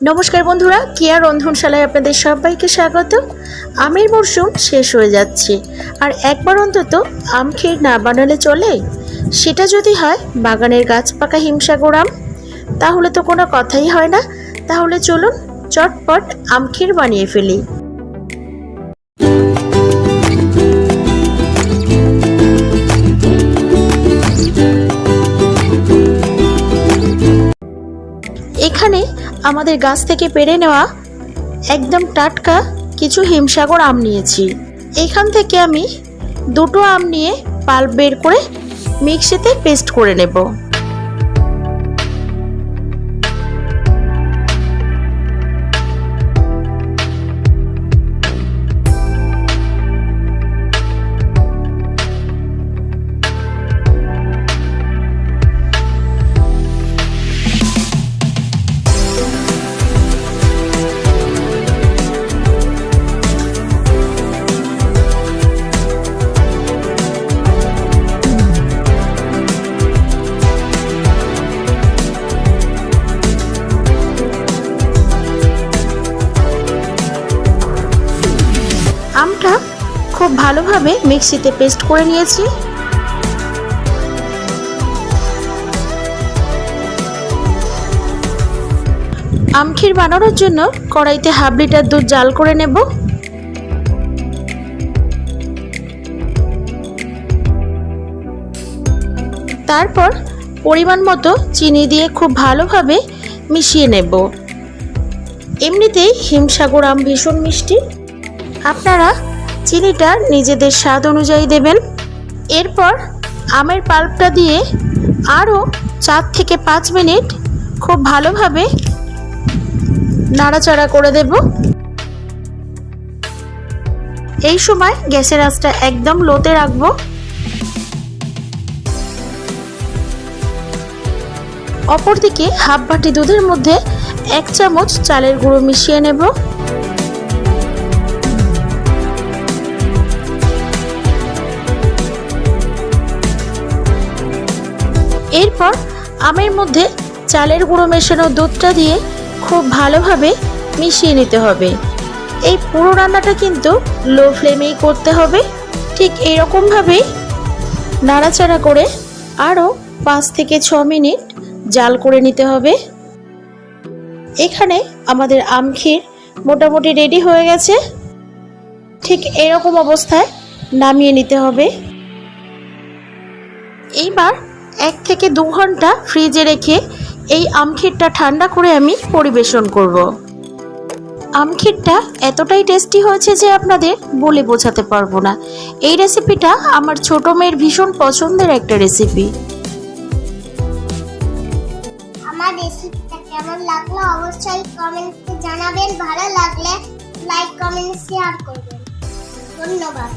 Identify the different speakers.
Speaker 1: নমস্কার বন্ধুরা, কেয়া রন্ধনশালায় আপনাদের সবাইকে স্বাগত। আমের মরশুম শেষ হয়ে যাচ্ছে, আর একবার অন্তত আম ক্ষীর না বানালে চলে। সেটা যদি হয় বাগানের গাছ পাকা হিমসাগর আম, তাহলে তো কোনো কথাই হয় না। তাহলে চলুন চটপট আম ক্ষীর বানিয়ে ফেলি। এখানে আমাদের গাছ থেকে পেড়ে নেওয়া একদম টাটকা কিছু হিমসাগর আম নিয়েছি। এখান থেকে আমি দুটো আম নিয়ে পাল্প বের করে মিক্সিতে পেস্ট করে নেব। আমটা খুব ভালোভাবে মিক্সিতে পেস্ট করে নিয়েছি। আম ক্ষীর বানানোর জন্য কড়াইতে হাফ লিটার দুধ জাল করে নেব। তারপর পরিমাণ মতো চিনি দিয়ে খুব ভালোভাবে মিশিয়ে নেব। এমনিতেই হিমসাগর আম ভীষণ মিষ্টি, আপনারা চিনিটা নিজেদের স্বাদ অনুযায়ী দেবেন। এরপর আমের পাল্পটা দিয়ে আরও 4 থেকে 5 মিনিট খুব ভালোভাবে নাড়াচাড়া করে দেব। এই সময় গ্যাসের আঁচটা একদম লোতে রাখবো। অপরদিকে হাফ বাটি দুধের মধ্যে 1 চামচ চালের গুঁড়ো মিশিয়ে নেব। এরপর আমের মধ্যে চালের গুঁড়ো মেশানো দুধটা দিয়ে খুব ভালোভাবে মিশিয়ে নিতে হবে। এই পুরো রান্নাটা কিন্তু লো ফ্লেমেই করতে হবে। ঠিক এইরকমভাবেই নাড়াচাড়া করে আরও 5 থেকে 6 মিনিট জাল করে নিতে হবে। এখানে আমাদের আম ক্ষীর মোটামুটি রেডি হয়ে গেছে। ঠিক এরকম অবস্থায় নামিয়ে নিতে হবে। এইবার 1 থেকে 2 ঘন্টা ফ্রিজে রেখে এই আম ক্ষীরটা ঠান্ডা করে আমি পরিবেশন করব। আম ক্ষীরটা এতটাই টেস্টি হয়েছে যে আপনাদের বলে বোঝাতে পারবো না। এই রেসিপিটা আমার ছোট মেয়ের ভীষণ পছন্দের একটা রেসিপি।
Speaker 2: আমার রেসিপিটা কেমন লাগলো অবশ্যই কমেন্টে জানাবেন। ভালো লাগলে লাইক কমেন্ট শেয়ার করবেন। ধন্যবাদ।